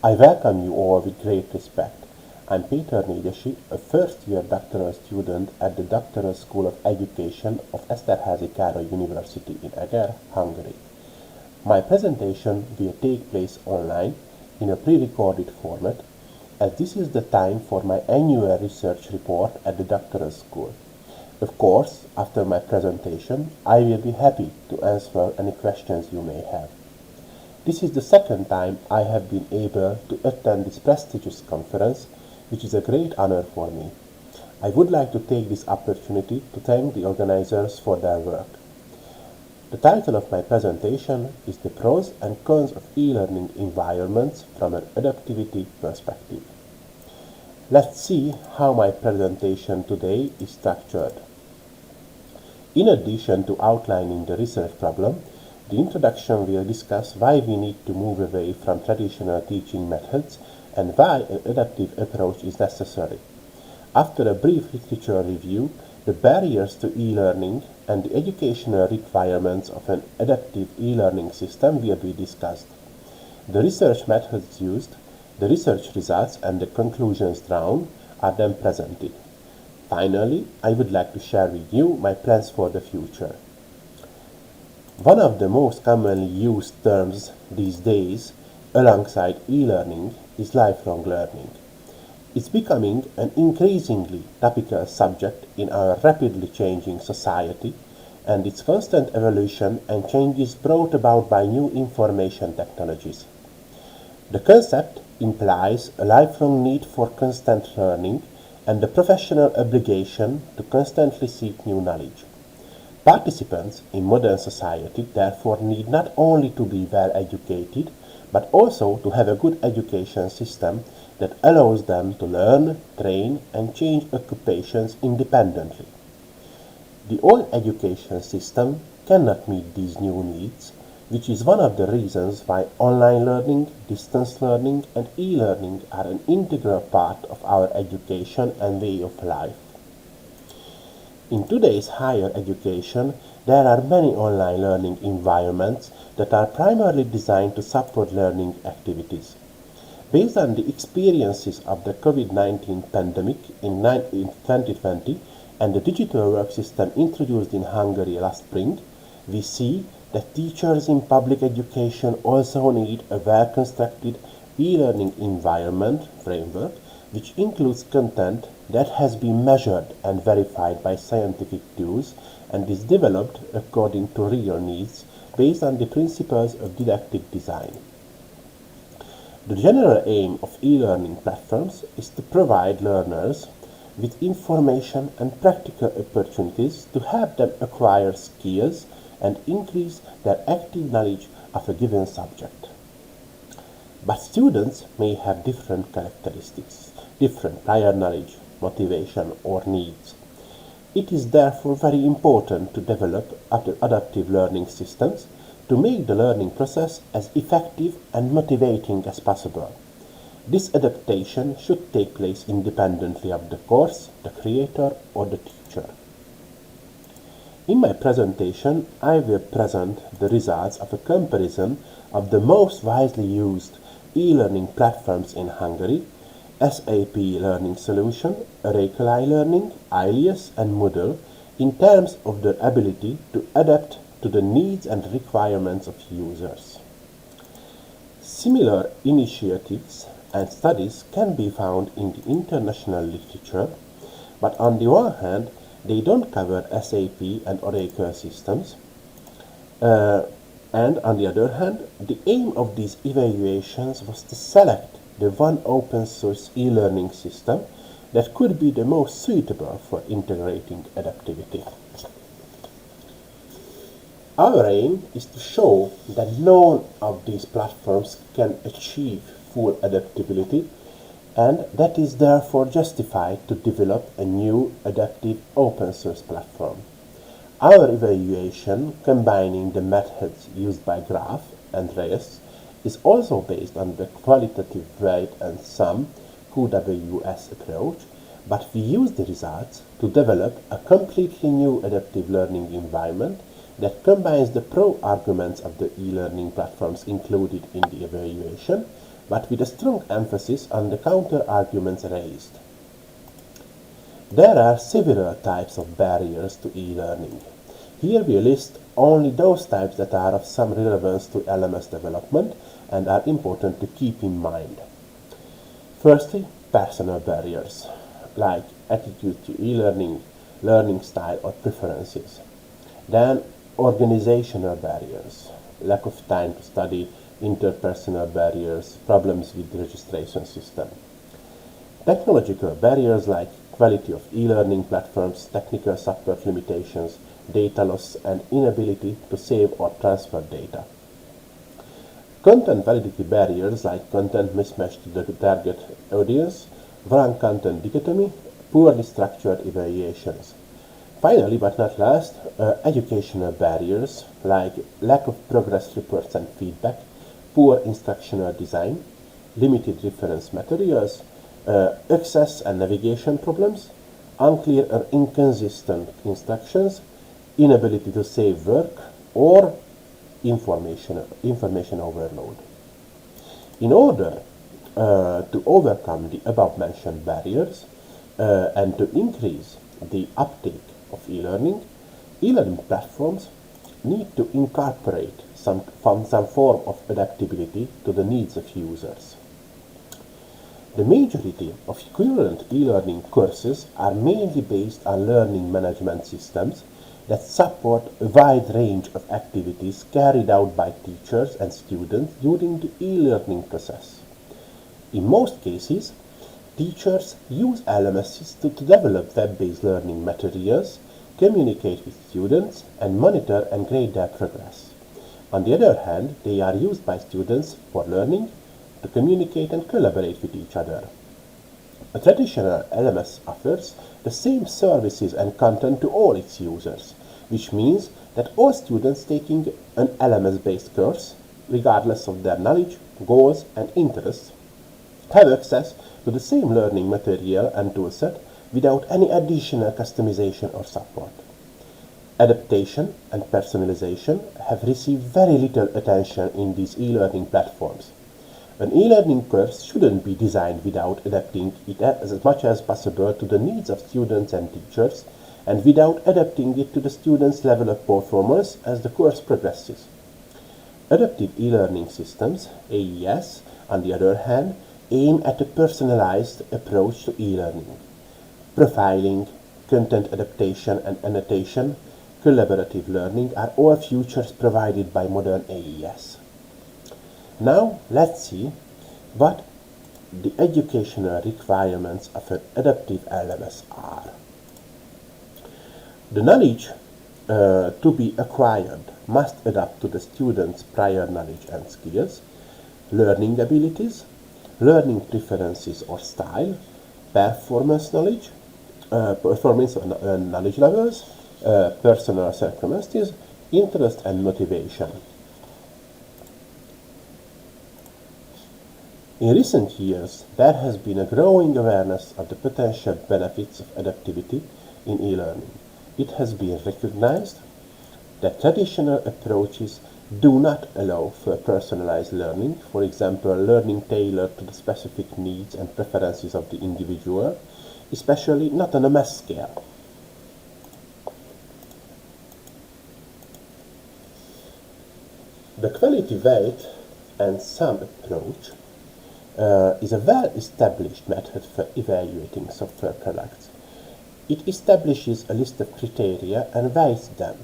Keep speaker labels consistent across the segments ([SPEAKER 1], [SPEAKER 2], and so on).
[SPEAKER 1] I welcome you all with great respect. I'm Péter Négyesi, a first-year doctoral student at the Doctoral School of Education of Eszterházy Károly University in Eger, Hungary. My presentation will take place online in a pre-recorded format, as this is the time for my annual research report at the doctoral school. Of course, after my presentation, I will be happy to answer any questions you may have. This is the second time I have been able to attend this prestigious conference, which is a great honor for me. I would like to take this opportunity to thank the organizers for their work. The title of my presentation is The Pros and Cons of E-Learning Environments from an Adaptivity Perspective. Let's see how my presentation today is structured. In addition to outlining the research problem, the introduction will discuss why we need to move away from traditional teaching methods and why an adaptive approach is necessary. After a brief literature review, the barriers to e-learning and the educational requirements of an adaptive e-learning system will be discussed. The research methods used, the research results and the conclusions drawn are then presented. Finally, I would like to share with you my plans for the future. One of the most commonly used terms these days, alongside e-learning, is lifelong learning. It's becoming an increasingly topical subject in our rapidly changing society, and its constant evolution and changes brought about by new information technologies. The concept implies a lifelong need for constant learning and the professional obligation to constantly seek new knowledge. Participants in modern society therefore need not only to be well educated, but also to have a good education system that allows them to learn, train, and change occupations independently. The old education system cannot meet these new needs, which is one of the reasons why online learning, distance learning, and e-learning are an integral part of our education and way of life. In today's higher education, there are many online learning environments that are primarily designed to support learning activities. Based on the experiences of the COVID-19 pandemic in 2020 and the digital work system introduced in Hungary last spring, we see that teachers in public education also need a well-constructed e-learning environment framework, which includes content that has been measured and verified by scientific tools and is developed according to real needs based on the principles of didactic design. The general aim of e-learning platforms is to provide learners with information and practical opportunities to help them acquire skills and increase their active knowledge of a given subject. But students may have different characteristics, different prior knowledge, motivation, or needs. It is therefore very important to develop adaptive learning systems to make the learning process as effective and motivating as possible. This adaptation should take place independently of the course, the creator, or the teacher. In my presentation, I will present the results of a comparison of the most widely used e-learning platforms in Hungary, SAP Learning Solution, Réka Learning, Ilias, and Moodle, in terms of their ability to adapt to the needs and requirements of users. Similar initiatives and studies can be found in the international literature, but on the one hand, they don't cover SAP and Oracle systems, and on the other hand, the aim of these evaluations was to select the one open source e-learning system that could be the most suitable for integrating adaptivity. Our aim is to show that none of these platforms can achieve full adaptability, and that is therefore justified to develop a new adaptive open source platform. Our evaluation, combining the methods used by Graph and Reyes, is also based on the qualitative weight and sum QWS approach, but we use the results to develop a completely new adaptive learning environment that combines the pro arguments of the e-learning platforms included in the evaluation but with a strong emphasis on the counter-arguments raised. There are several types of barriers to e-learning. Here we list only those types that are of some relevance to LMS development and are important to keep in mind. Firstly, personal barriers, like attitude to e-learning, learning style or preferences. Then, organizational barriers, lack of time to study, interpersonal barriers, problems with the registration system. Technological barriers like quality of e-learning platforms, technical support limitations, data loss, and inability to save or transfer data. Content validity barriers like content mismatch to the target audience, wrong content dichotomy, poorly structured evaluations. Finally, but not last, educational barriers like lack of progress reports and feedback, poor instructional design, limited reference materials, access and navigation problems, unclear or inconsistent instructions, inability to save work, or information overload. In order to overcome the above-mentioned barriers and to increase the uptake of e-learning platforms need to incorporate some form of adaptability to the needs of users. The majority of equivalent e-learning courses are mainly based on learning management systems that support a wide range of activities carried out by teachers and students during the e-learning process. In most cases, teachers use LMSs to develop web-based learning materials, communicate with students, and monitor and grade their progress. On the other hand, they are used by students for learning, to communicate and collaborate with each other. A traditional LMS offers the same services and content to all its users, which means that all students taking an LMS-based course, regardless of their knowledge, goals, and interests, have access to the same learning material and toolset without any additional customization or support. Adaptation and personalization have received very little attention in these e-learning platforms. An e-learning course shouldn't be designed without adapting it as much as possible to the needs of students and teachers, and without adapting it to the students' level of performance as the course progresses. Adaptive e-learning systems, AES, on the other hand, aim at a personalized approach to e-learning. Profiling, content adaptation and annotation, collaborative learning are all features provided by modern AES. Now let's see what the educational requirements of an adaptive LMS are. The knowledge to be acquired must adapt to the student's prior knowledge and skills, learning abilities, learning preferences or style, performance knowledge levels, personal circumstances, interest and motivation. In recent years, there has been a growing awareness of the potential benefits of adaptivity in e-learning. It has been recognized that traditional approaches do not allow for personalized learning, for example, learning tailored to the specific needs and preferences of the individual, especially not on a mass scale. The quality weight and sum approach is a well-established method for evaluating software products. It establishes a list of criteria and weights them.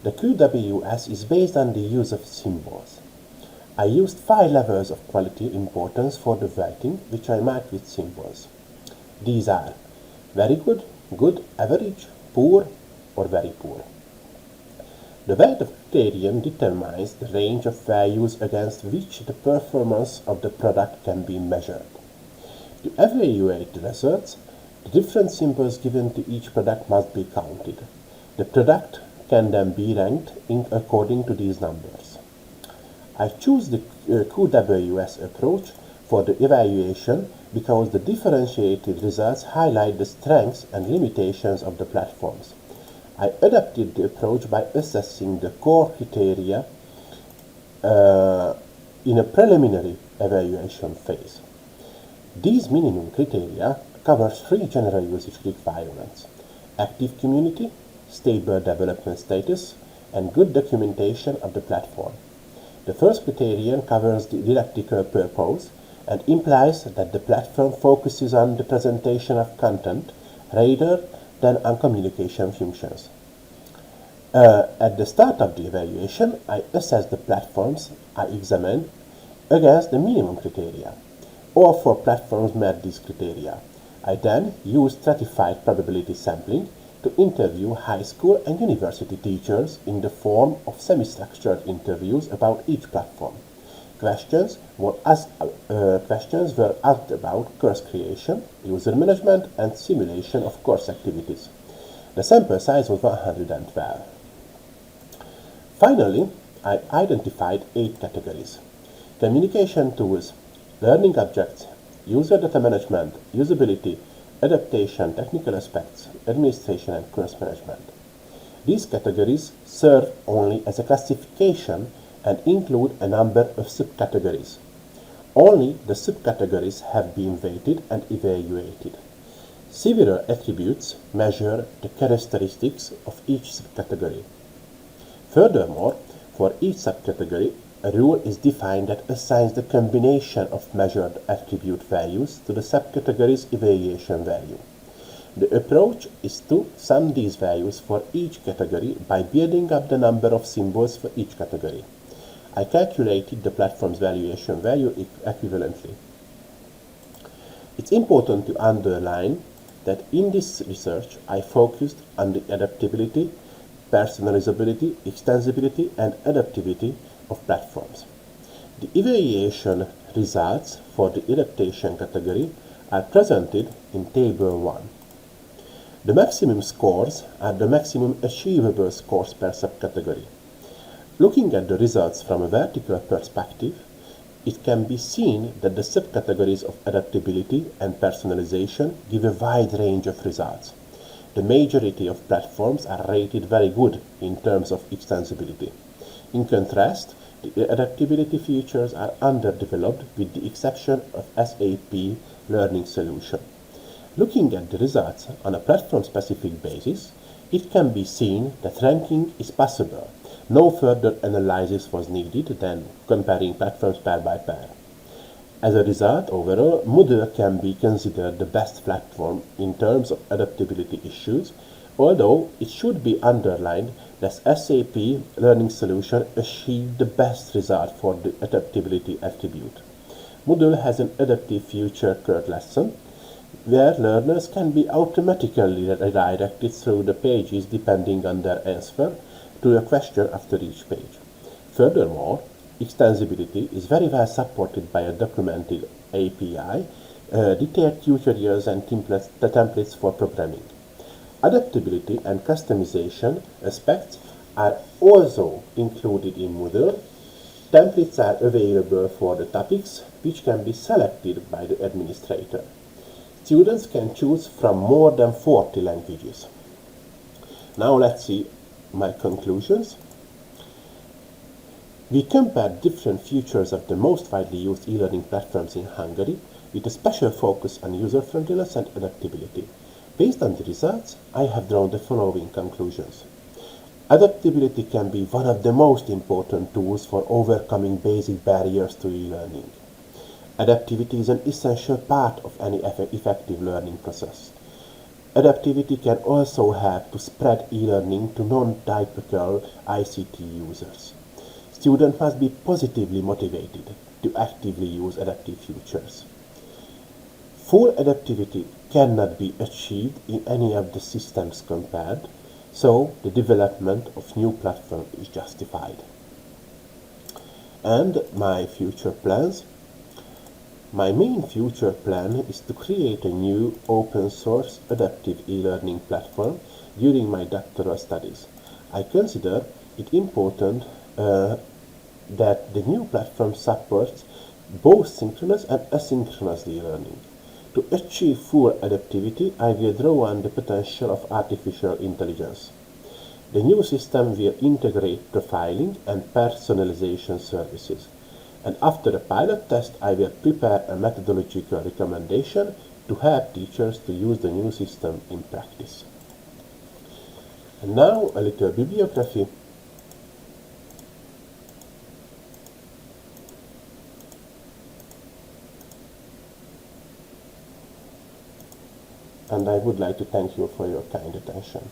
[SPEAKER 1] The QWS is based on the use of symbols. I used 5 levels of quality importance for the weighting, which I marked with symbols. These are very good, good, average, poor, or very poor. The weight of criterion determines the range of values against which the performance of the product can be measured. To evaluate the results, the different symbols given to each product must be counted. The product can then be ranked according to these numbers. I choose the QWS approach for the evaluation because the differentiated results highlight the strengths and limitations of the platforms. I adapted the approach by assessing the core criteria in a preliminary evaluation phase. These minimum criteria cover 3 general usage requirements: active community, stable development status, and good documentation of the platform. The first criterion covers the didactical purpose and implies that the platform focuses on the presentation of content rather than on communication functions. At the start of the evaluation, I assess the platforms I examine against the minimum criteria. All 4 platforms met these criteria. I then use stratified probability sampling to interview high school and university teachers in the form of semi-structured interviews about each platform. Questions were asked about course creation, user management, and simulation of course activities. The sample size was 112. Finally, I identified 8 categories: communication tools, learning objects, user data management, usability, adaptation, technical aspects, administration, and course management. These categories serve only as a classification and include a number of subcategories. Only the subcategories have been weighted and evaluated. Several attributes measure the characteristics of each subcategory. Furthermore, for each subcategory, a rule is defined that assigns the combination of measured attribute values to the subcategory's evaluation value. The approach is to sum these values for each category by building up the number of symbols for each category. I calculated the platform's valuation value equivalently. It's important to underline that in this research I focused on the adaptability, personalizability, extensibility, and adaptivity of platforms. The evaluation results for the adaptation category are presented in Table 1. The maximum scores are the maximum achievable scores per subcategory. Looking at the results from a vertical perspective, it can be seen that the subcategories of adaptability and personalization give a wide range of results. The majority of platforms are rated very good in terms of extensibility. In contrast, the adaptability features are underdeveloped with the exception of SAP Learning Solution. Looking at the results on a platform-specific basis, it can be seen that ranking is possible. No further analysis was needed than comparing platforms pair by pair. As a result, overall, Moodle can be considered the best platform in terms of adaptability issues, although it should be underlined that SAP Learning Solution achieved the best result for the adaptability attribute. Moodle has an adaptive future code lesson, where learners can be automatically redirected through the pages depending on their answer to a question after each page. Furthermore, extensibility is very well supported by a documented API, detailed tutorials and templates for programming. Adaptability and customization aspects are also included in Moodle. Templates are available for the topics, which can be selected by the administrator. Students can choose from more than 40 languages. Now let's see my conclusions. We compared different features of the most widely used e-learning platforms in Hungary with a special focus on user-friendliness and adaptability. Based on the results, I have drawn the following conclusions. Adaptability can be one of the most important tools for overcoming basic barriers to e-learning. Adaptivity is an essential part of any effective learning process. Adaptivity can also help to spread e-learning to non-typical ICT users. Students must be positively motivated to actively use adaptive features. Full adaptivity cannot be achieved in any of the systems compared, so the development of new platform is justified. And my future plans. My main future plan is to create a new open-source adaptive e-learning platform during my doctoral studies. I consider it important that the new platform supports both synchronous and asynchronous e-learning. To achieve full adaptivity, I will draw on the potential of artificial intelligence. The new system will integrate profiling and personalization services. And after the pilot test, I will prepare a methodological recommendation to help teachers to use the new system in practice. And now a little bibliography. And I would like to thank you for your kind attention.